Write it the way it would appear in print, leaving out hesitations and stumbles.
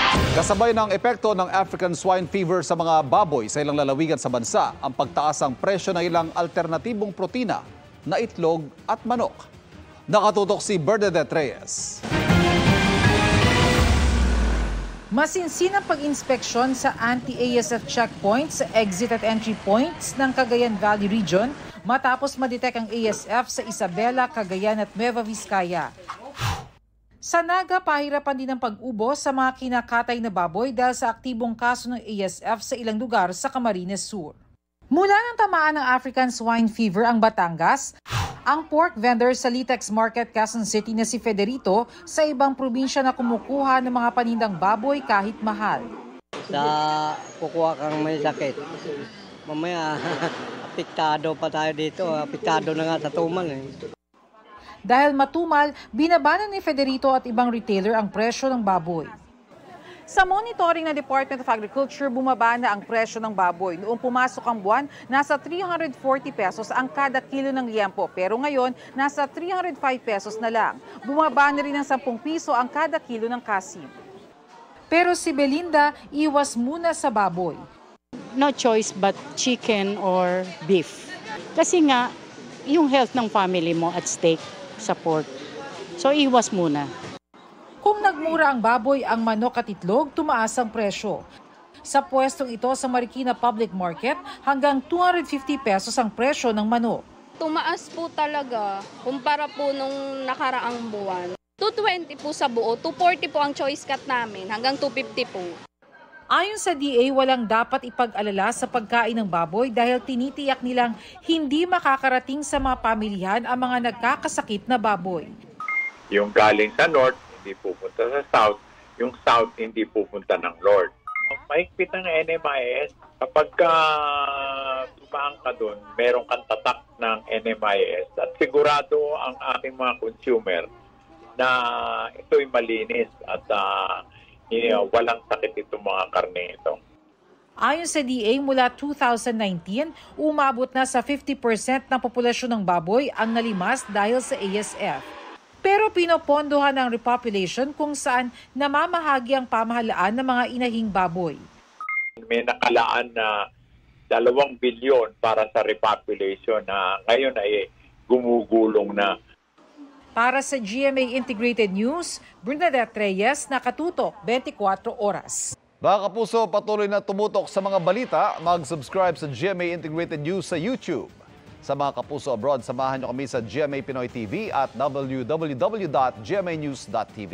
Kasabay ng epekto ng African swine fever sa mga baboy sa ilang lalawigan sa bansa, ang pagtaas ng presyo ng ilang alternatibong protina na itlog at manok. Nakatutok si Bernadette Reyes. Masinsin ang pag-inspeksyon sa anti-ASF checkpoints sa exit at entry points ng Cagayan Valley Region matapos madetect ang ASF sa Isabela, Cagayan at Nueva Vizcaya. Sa Naga, pahirapan din ang pag-ubo sa mga kinakatay na baboy dahil sa aktibong kaso ng ASF sa ilang lugar sa Camarines Sur. Mula ng tamaan ng African swine fever ang Batangas, ang pork vendor sa Litex Market, Quezon City na si Federito sa ibang probinsya na kumukuha ng mga panindang baboy kahit mahal. Sa kukuha kang may sakit, mamaya apektado pa tayo dito, apektado na nga sa tumal Dahil matumal, binabana ni Federito at ibang retailer ang presyo ng baboy. Sa monitoring ng Department of Agriculture, bumaba na ang presyo ng baboy. Noong pumasok ang buwan, nasa 340 pesos ang kada kilo ng liempo. Pero ngayon, nasa 305 pesos na lang. Bumaba na rin ng 10 piso ang kada kilo ng kasim. Pero si Belinda, iwas muna sa baboy. No choice but chicken or beef. Kasi nga, yung health ng family mo at stake sa pork. So iwas muna. Kung nagmura ang baboy, ang manok at itlog, tumaas ang presyo. Sa pwestong ito sa Marikina Public Market, hanggang 250 pesos ang presyo ng manok. Tumaas po talaga kumpara po nung nakaraang buwan. 220 po sa buo, 240 po ang choice cut namin, hanggang 250 po. Ayon sa DA, walang dapat ipag-alala sa pagkain ng baboy dahil tinitiyak nilang hindi makakarating sa mga pamilihan ang mga nagkakasakit na baboy. Yung galing sa north, hindi pupunta sa south. Yung south, hindi pupunta ng north. Mahigpit ng NMIS, kapag tumaan ka doon, meron kang tatak ng NMIS at sigurado ang ating mga consumer na ito'y malinis at walang sakit itong mga karne ito. Ayon sa DA, mula 2019, umabot na sa 50% ng populasyon ng baboy ang nalimas dahil sa ASF. Pero pinopondohan ng repopulation kung saan namamahagi ang pamahalaan ng mga inahing baboy. May nakalaan na 2 bilyon para sa repopulation na ngayon ay gumugulong na. Para sa GMA Integrated News, Bernadette Reyes, nakatutok 24 oras. Mga kapuso, patuloy na tumutok sa mga balita. Mag-subscribe sa GMA Integrated News sa YouTube. Sa mga kapuso abroad, samahan niyo kami sa GMA Pinoy TV at www.gmanews.tv.